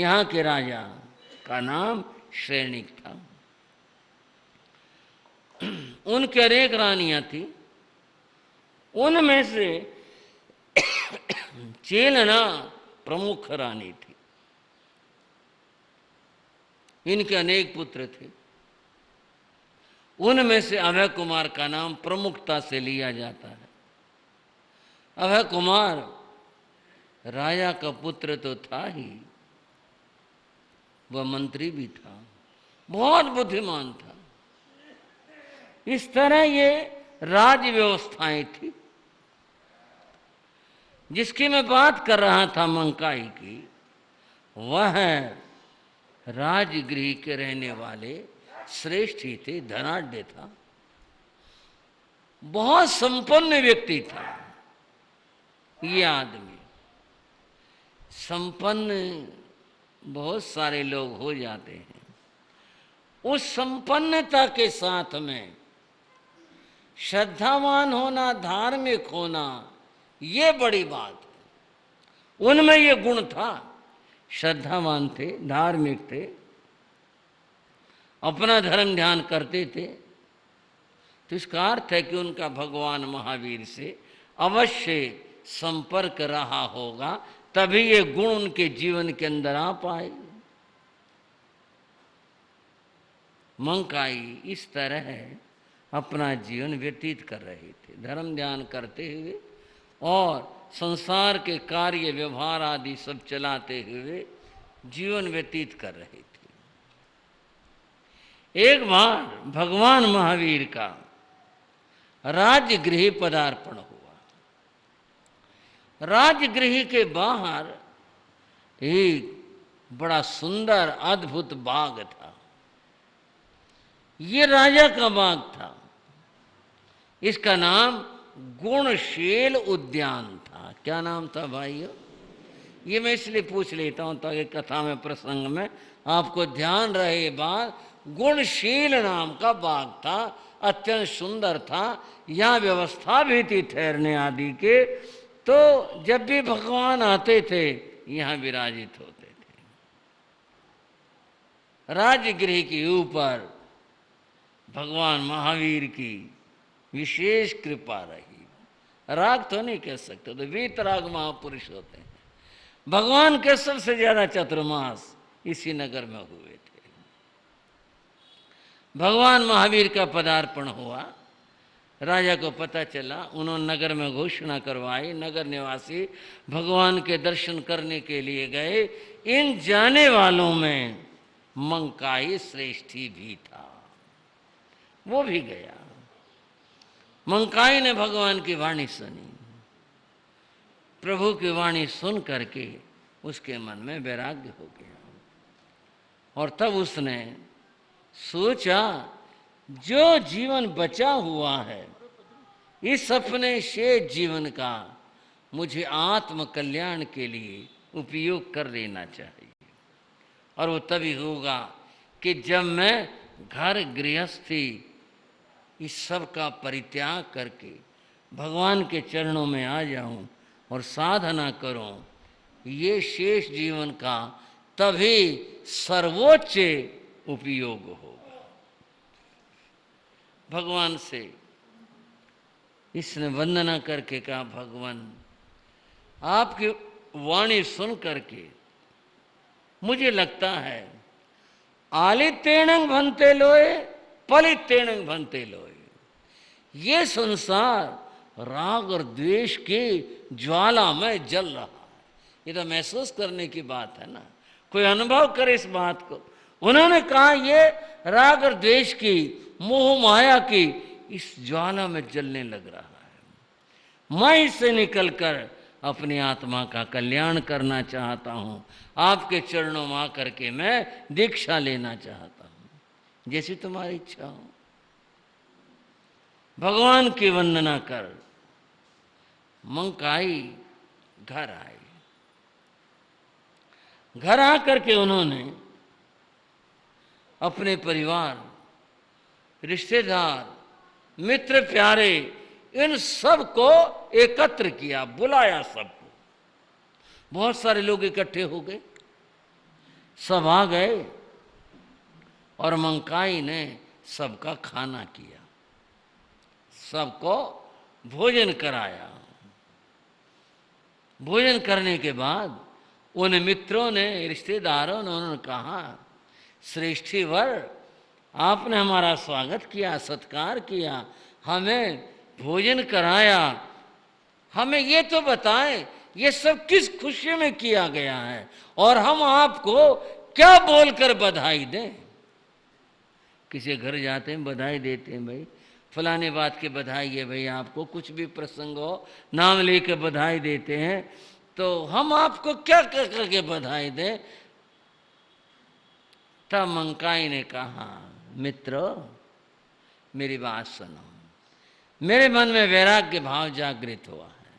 यहाँ के राजा का नाम श्रेणिक था। उनके अनेक रानियां थी, उनमें से चेलना प्रमुख रानी थी। इनके अनेक पुत्र थे, उनमें से अभय कुमार का नाम प्रमुखता से लिया जाता है। अभय कुमार राजा का पुत्र तो था ही, वह मंत्री भी था, बहुत बुद्धिमान था। इस तरह ये राज व्यवस्थाएं थी। जिसकी मैं बात कर रहा था मंकाई की, वह राजगृह के रहने वाले श्रेष्ठ ही थे, धनाढ्य था, बहुत संपन्न व्यक्ति था। ये आदमी संपन्न बहुत सारे लोग हो जाते हैं, उस संपन्नता के साथ में श्रद्धावान होना, धार्मिक होना, ये बड़ी बात है। उनमें ये गुण था, श्रद्धावान थे, धार्मिक थे, अपना धर्म ध्यान करते थे। तो इसका अर्थ है कि उनका भगवान महावीर से अवश्य संपर्क रहा होगा, तभी ये गुण उनके जीवन के अंदर आ पाए। मंकाई इस तरह अपना जीवन व्यतीत कर रहे थे, धर्म ध्यान करते हुए और संसार के कार्य व्यवहार आदि सब चलाते हुए जीवन व्यतीत कर रहे थे। एक बार भगवान महावीर का राजगृह पदार्पण हुआ। राजगृह के बाहर एक बड़ा सुंदर अद्भुत बाग था। ये राजा का बाग था। इसका नाम गुणशील उद्यान था। क्या नाम था भाइयों? ये मैं इसलिए पूछ लेता हूं ताकि कथा में, प्रसंग में आपको ध्यान रहे बात। गुणशील नाम का बाग था, अत्यंत सुंदर था। यहाँ व्यवस्था भी थी ठहरने आदि के, तो जब भी भगवान आते थे यहाँ विराजित होते थे। राजगृह के ऊपर भगवान महावीर की विशेष कृपा रही। राग तो नहीं कह सकते, तो वीतराग महापुरुष होते हैं। भगवान के सबसे ज्यादा चतुर्मास इसी नगर में हुए थे। भगवान महावीर का पदार्पण हुआ, राजा को पता चला, उन्होंने नगर में घोषणा करवाई। नगर निवासी भगवान के दर्शन करने के लिए गए। इन जाने वालों में मंकाई श्रेष्ठी भी था, वो भी गया। मंकाई ने भगवान की वाणी सुनी। प्रभु की वाणी सुन करके उसके मन में वैराग्य हो गया, और तब उसने सोचा, जो जीवन बचा हुआ है इस अपने शेष जीवन का मुझे आत्म कल्याण के लिए उपयोग कर लेना चाहिए। और वो तभी होगा कि जब मैं घर गृहस्थी इस सब का परित्याग करके भगवान के चरणों में आ जाऊं और साधना करूं। ये शेष जीवन का तभी सर्वोच्च उपयोग होगा। भगवान से इसने वंदना करके कहा, भगवान आपकी वाणी सुन करके मुझे लगता है आलितेणं भन्ते लोए पलितेणं भन्ते लोए। ये संसार राग और द्वेष की ज्वाला में जल रहा है। ये तो महसूस करने की बात है ना, कोई अनुभव करे इस बात को। उन्होंने कहा ये राग और द्वेष की, मोह माया की इस ज्वाला में जलने लग रहा है। मैं इससे निकलकर अपनी आत्मा का कल्याण करना चाहता हूँ। आपके चरणों में आकर के मैं दीक्षा लेना चाहता हूँ, जैसी तुम्हारी इच्छा हो। भगवान की वंदना कर मंकाई घर आए। घर आकर के उन्होंने अपने परिवार, रिश्तेदार, मित्र प्यारे, इन सब को एकत्र किया, बुलाया सबको। बहुत सारे लोग इकट्ठे हो गए। सब आ गए और मंकाई ने सबका खाना किया, सबको भोजन कराया। भोजन करने के बाद उन मित्रों ने, रिश्तेदारों ने उन्होंने कहा, श्रेष्ठी वर, आपने हमारा स्वागत किया, सत्कार किया, हमें भोजन कराया, हमें ये तो बताएं ये सब किस खुशी में किया गया है और हम आपको क्या बोलकर बधाई दें। किसी घर जाते हैं बधाई देते हैं, भाई फलाने बात की बधाई है, भाई आपको कुछ भी प्रसंग हो नाम लेकर बधाई देते हैं, तो हम आपको क्या कर करके बधाई दें। तब मंकाई ने कहा, मित्रों मेरी बात सुनो, मेरे मन में वैराग्य भाव जागृत हुआ है,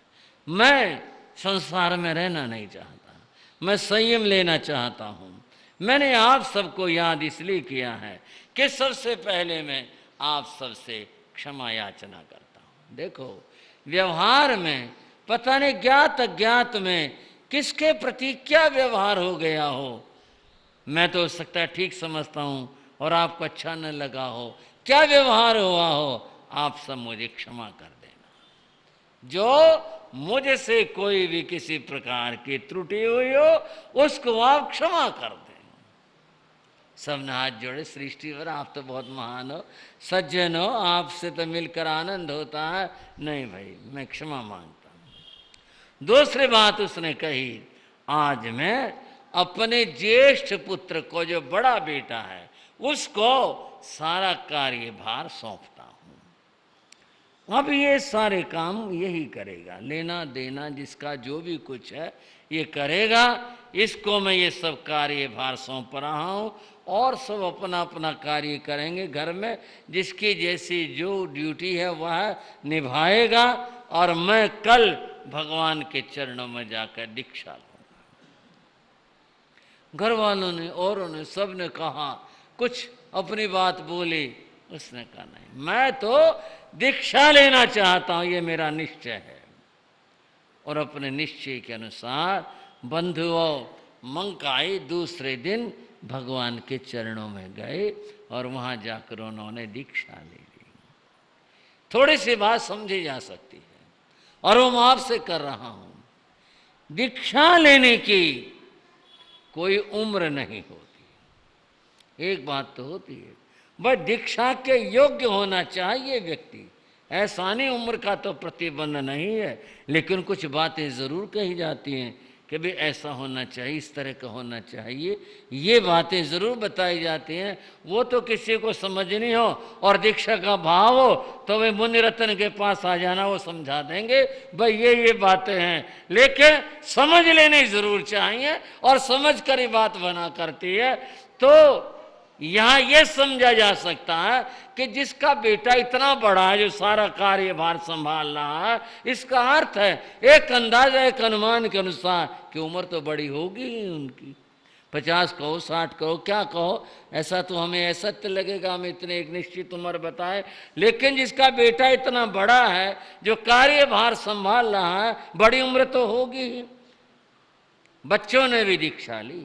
मैं संसार में रहना नहीं चाहता, मैं संयम लेना चाहता हूं। मैंने आप सबको याद इसलिए किया है कि सबसे पहले मैं आप सबसे क्षमा याचना करता हूं। देखो व्यवहार में पता नहीं ज्ञात अज्ञात में किसके प्रति क्या व्यवहार हो गया हो, मैं तो हो सकता है ठीक समझता हूं और आपको अच्छा न लगा हो, क्या व्यवहार हुआ हो, आप सब मुझे क्षमा कर देना। जो मुझे से कोई भी किसी प्रकार की त्रुटि हुई हो उसको आप क्षमा कर दें। सबने हाथ जोड़े, सृष्टिवर आप तो बहुत महान हो, सज्जन हो, आपसे तो मिलकर आनंद होता है। नहीं भाई मैं क्षमा मांगता हूं। दूसरी बात उसने कही, आज मैं अपने ज्येष्ठ पुत्र को, जो बड़ा बेटा है, उसको सारा कार्यभार सौंपता हूं। अब ये सारे काम यही करेगा, लेना देना जिसका जो भी कुछ है ये करेगा, इसको मैं ये सब कार्यभार सौंप रहा हूं और सब अपना अपना कार्य करेंगे घर में, जिसकी जैसी जो ड्यूटी है वह निभाएगा और मैं कल भगवान के चरणों में जाकर दीक्षा लूंगा। घर वालों ने औरों ने सब ने कहा, कुछ अपनी बात बोली, उसने कहा नहीं मैं तो दीक्षा लेना चाहता हूं, ये मेरा निश्चय है। और अपने निश्चय के अनुसार बंधुओं मंकाई दूसरे दिन भगवान के चरणों में गए और वहां जाकर उन्होंने दीक्षा ले ली। थोड़ी सी बात समझी जा सकती है और वो मैं आपसे कर रहा हूं, दीक्षा लेने की कोई उम्र नहीं होती। एक बात तो होती है, बस दीक्षा के योग्य होना चाहिए व्यक्ति, ऐसा नहीं उम्र का तो प्रतिबंध नहीं है, लेकिन कुछ बातें जरूर कही जाती हैं कि भाई ऐसा होना चाहिए, इस तरह का होना चाहिए, ये बातें जरूर बताई जाती हैं। वो तो किसी को समझनी हो और दीक्षा का भाव हो तो वे मुनि रत्न के पास आ जाना, वो समझा देंगे भाई ये बातें हैं, लेकिन समझ लेनी जरूर चाहिए और समझ कर ही बात बना करती है। तो यहां यह समझा जा सकता है कि जिसका बेटा इतना बड़ा है, जो सारा कार्यभार संभाल रहा है, इसका अर्थ है एक अंदाजा, एक अनुमान के अनुसार कि उम्र तो बड़ी होगी ही उनकी, 50 कहो 60 कहो क्या कहो, ऐसा तो हमें ऐसा तो लगेगा हम इतने एक निश्चित उम्र बताए, लेकिन जिसका बेटा इतना बड़ा है, जो कार्यभार संभाल रहा है, बड़ी उम्र तो होगी ही। बच्चों ने भी दीक्षा ली,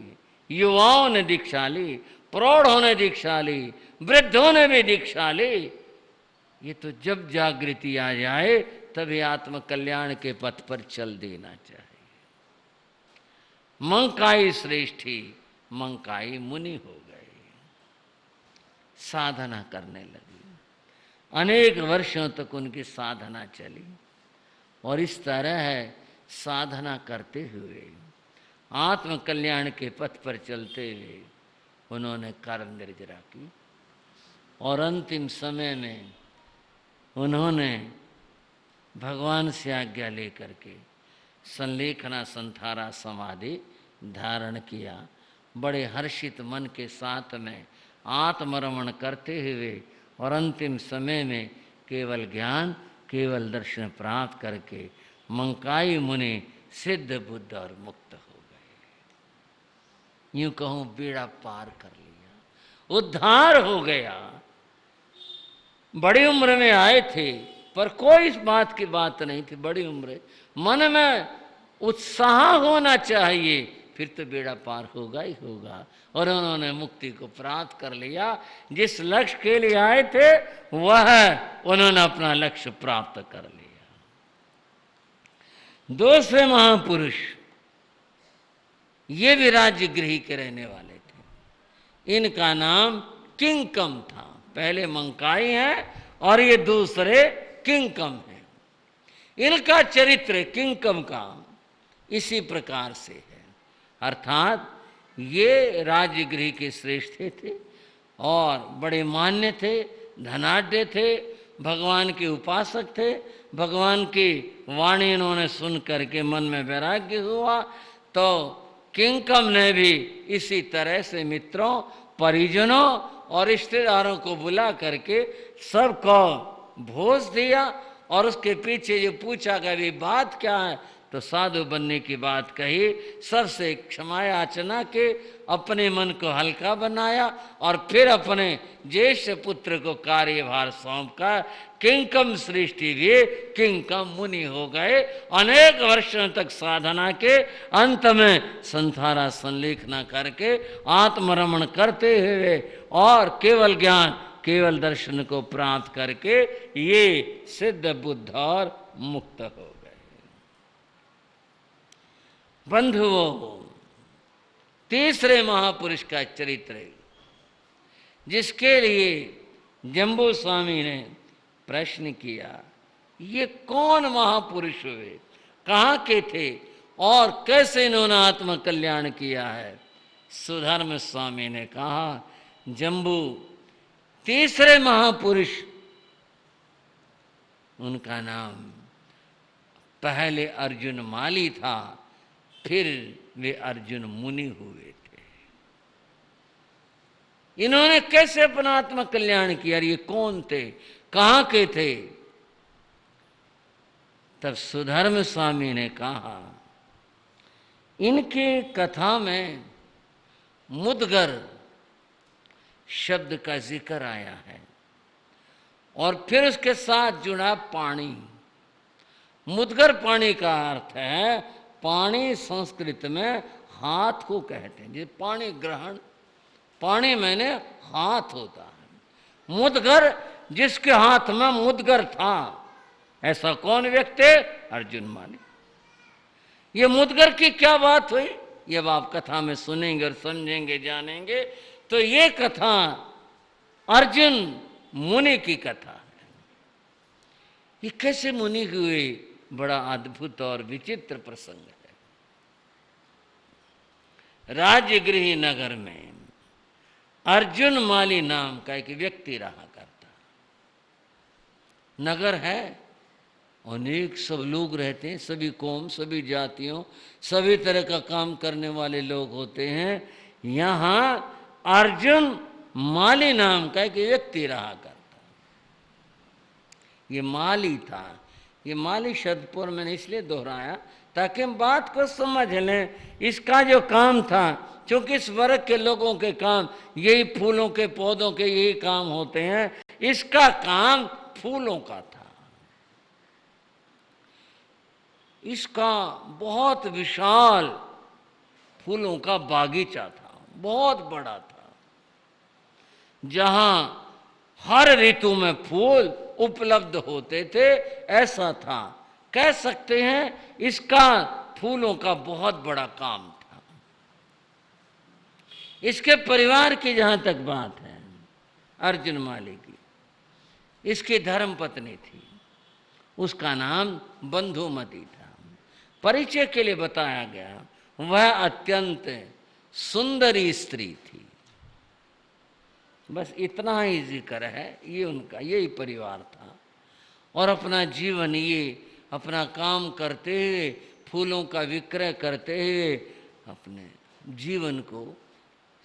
युवाओं ने दीक्षा ली, प्रौढ़ों ने दीक्षा ली, वृद्धों ने भी दीक्षा ली। ये तो जब जागृति आ जाए तभी आत्म कल्याण के पथ पर चल देना चाहिए। मंकाई श्रेष्ठी मंकाई मुनि हो गए, साधना करने लगी, अनेक वर्षों तक उनकी साधना चली और इस तरह है साधना करते हुए आत्म कल्याण के पथ पर चलते हुए उन्होंने कर्म निर्जरा की और अंतिम समय में उन्होंने भगवान से आज्ञा लेकर के संलेखना संथारा समाधि धारण किया। बड़े हर्षित मन के साथ में आत्मरमण करते हुए और अंतिम समय में केवल ज्ञान केवल दर्शन प्राप्त करके मंकाई मुनि सिद्ध बुद्ध और मुक्त हो गए। यूं कहूं बेड़ा पार कर लिया, उद्धार हो गया। बड़ी उम्र में आए थे पर कोई इस बात की बात नहीं थी, बड़ी उम्र मन में उत्साह होना चाहिए, फिर तो बेड़ा पार होगा ही होगा। और उन्होंने मुक्ति को प्राप्त कर लिया। जिस लक्ष्य के लिए आए थे वह उन्होंने अपना लक्ष्य प्राप्त कर लिया। दूसरे महापुरुष ये भी राजगृह के रहने वाले थे। इनका नाम किंकम था। पहले मंकाई है और ये दूसरे किंकम है। इनका चरित्र किंकम का इसी प्रकार से है, अर्थात ये राजगृह के श्रेष्ठ थे और बड़े मान्य थे, धनाढ्य थे, भगवान के उपासक थे। भगवान की वाणी इन्होंने सुन करके मन में वैराग्य हुआ तो किंकम ने भी इसी तरह से मित्रों, परिजनों और रिश्तेदारों को बुला करके सबको भोज दिया। और उसके पीछे जो पूछा गया भी बात क्या है, तो साधु बनने की बात कही। सबसे क्षमा याचना के अपने मन को हल्का बनाया और फिर अपने ज्येष्ठ पुत्र को कार्यभार सौंप कर किंकम सृष्टि भी किंकम मुनि हो गए। अनेक वर्षों तक साधना के अंत में संसारा संलेखना करके आत्मरमण करते हुए और केवल ज्ञान, केवल दर्शन को प्राप्त करके ये सिद्ध बुद्ध और मुक्त हो गए। बंधुओं, तीसरे महापुरुष का चरित्र जिसके लिए जम्बू स्वामी ने प्रश्न किया, ये कौन महापुरुष हुए, कहाँ के थे और कैसे इन्होंने आत्म कल्याण किया है। सुधर्म स्वामी ने कहा, जम्बू तीसरे महापुरुष, उनका नाम पहले अर्जुन माली था, फिर वे अर्जुन मुनि हुए थे। इन्होंने कैसे अपना आत्म कल्याण किया, ये कौन थे, कहाँ के थे। तब सुधर्म स्वामी ने कहा, इनके कथा में मुदगर शब्द का जिक्र आया है और फिर उसके साथ जुड़ा पानी। मुदगर पानी का अर्थ है, पानी संस्कृत में हाथ को कहते हैं। जैसे पानी ग्रहण, पानी मैंने हाथ होता है। मुदगर, जिसके हाथ में मुदगर था, ऐसा कौन व्यक्ति? अर्जुन माली। ये मुदगर की क्या बात हुई, ये आप कथा में सुनेंगे और समझेंगे, जानेंगे। तो ये कथा अर्जुन मुनि की कथा है। ये कैसे मुनि हुए, बड़ा अद्भुत और विचित्र प्रसंग है। राजगृह नगर में अर्जुन माली नाम का एक व्यक्ति रहा करता। नगर है, अनेक सब लोग रहते हैं, सभी कौम, सभी जातियों, सभी तरह का काम करने वाले लोग होते हैं। यहाँ अर्जुन माली नाम का एक व्यक्ति रहा करता। ये माली था। ये माली शब्द पर मैंने इसलिए दोहराया ताकि हम बात को समझ लें। इसका जो काम था, क्योंकि इस वर्ग के लोगों के काम यही फूलों के पौधों के यही काम होते हैं, इसका काम फूलों का था। इसका बहुत विशाल फूलों का बागीचा था, बहुत बड़ा था, जहां हर ऋतु में फूल उपलब्ध होते थे, ऐसा था। कह सकते हैं इसका फूलों का बहुत बड़ा काम था। इसके परिवार की जहां तक बात है, अर्जुन माली की, इसकी धर्म पत्नी थी, उसका नाम बंधुमती था। परिचय के लिए बताया गया, वह अत्यंत सुंदरी स्त्री थी। बस इतना ही जिक्र है। ये उनका यही परिवार था और अपना जीवन ये अपना काम करते हुए, फूलों का विक्रय करते हुए अपने जीवन को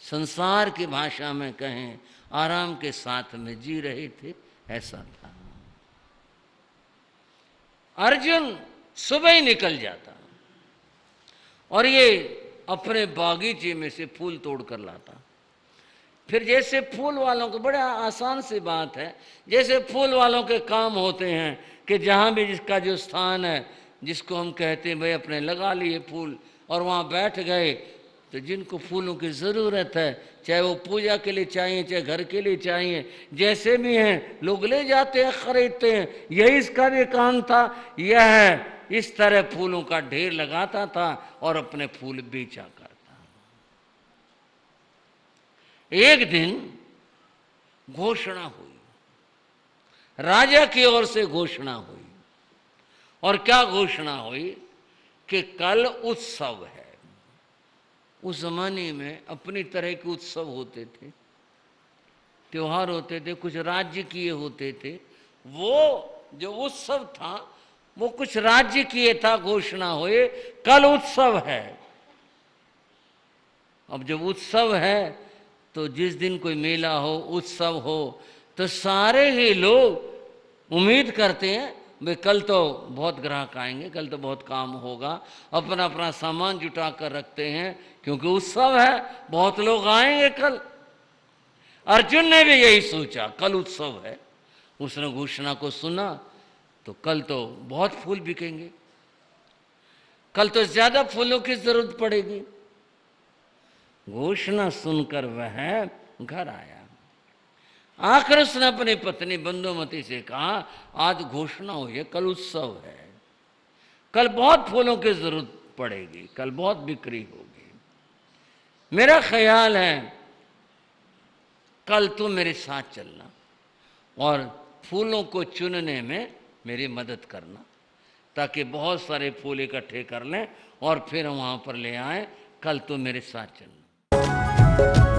संसार की भाषा में कहें आराम के साथ में जी रहे थे, ऐसा था। अर्जुन सुबह ही निकल जाता और ये अपने बागीचे में से फूल तोड़ कर लाता। फिर जैसे फूल वालों को, बड़ा आसान सी बात है, जैसे फूल वालों के काम होते हैं कि जहाँ भी जिसका जो स्थान है, जिसको हम कहते हैं भाई अपने लगा लिए फूल और वहाँ बैठ गए, तो जिनको फूलों की ज़रूरत है, चाहे वो पूजा के लिए चाहिए, चाहे घर के लिए चाहिए, जैसे भी हैं, लोग ले जाते हैं, खरीदते हैं। यही इसका भी काम था। यह इस तरह फूलों का ढेर लगाता था और अपने फूल बेचा करता। एक दिन घोषणा हुई, राजा की ओर से घोषणा हुई। और क्या घोषणा हुई कि कल उत्सव है। उस जमाने में अपनी तरह के उत्सव होते थे, त्योहार होते थे, कुछ राज्य किए होते थे। वो जो उत्सव था वो कुछ राज्य किए था। घोषणा हुई कल उत्सव है। अब जब उत्सव है तो जिस दिन कोई मेला हो, उत्सव हो, तो सारे ही लोग उम्मीद करते हैं भाई कल तो बहुत ग्राहक आएंगे, कल तो बहुत काम होगा। अपना अपना सामान जुटा कर रखते हैं क्योंकि उत्सव है, बहुत लोग आएंगे कल। अर्जुन ने भी यही सोचा, कल उत्सव है। उसने घोषणा को सुना तो कल तो बहुत फूल बिकेंगे, कल तो ज्यादा फूलों की जरूरत पड़ेगी। घोषणा सुनकर वह घर आया। आखिर उसने अपनी पत्नी बंधुमती से कहा, आज घोषणा हुई है, कल उत्सव है, कल बहुत फूलों की जरूरत पड़ेगी, कल बहुत बिक्री होगी। मेरा ख्याल है कल तुम मेरे साथ चलना और फूलों को चुनने में मेरी मदद करना, ताकि बहुत सारे फूल इकट्ठे कर लें और फिर वहां पर ले आए। कल तुम मेरे साथ चलना।